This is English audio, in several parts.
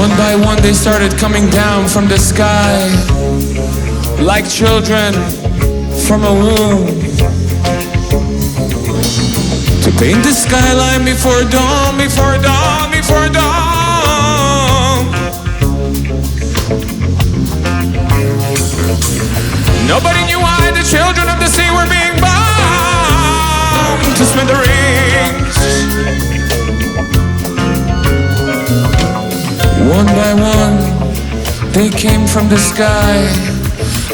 One by one they started coming down from the sky, like children from a womb, to paint the skyline before dawn, before dawn, before dawn. Nobody knew why the children of the sea were being bombed to smithereens. One by one, they came from the sky,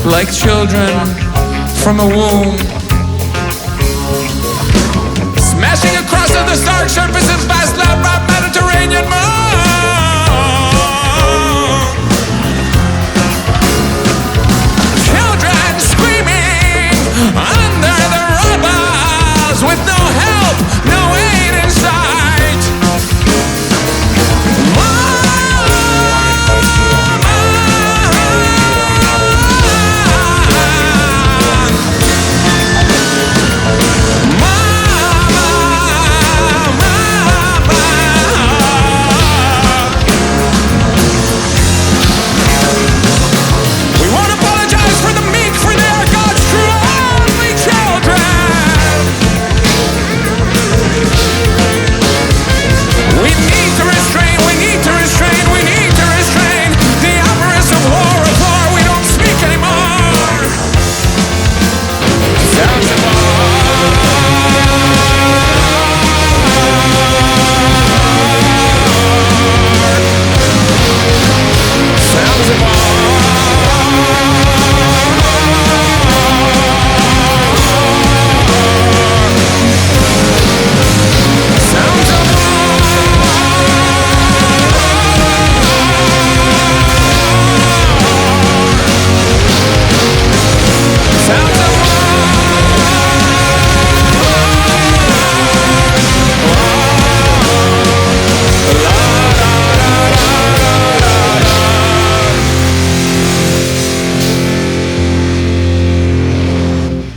like children from a womb, smashing across the stark surfaces.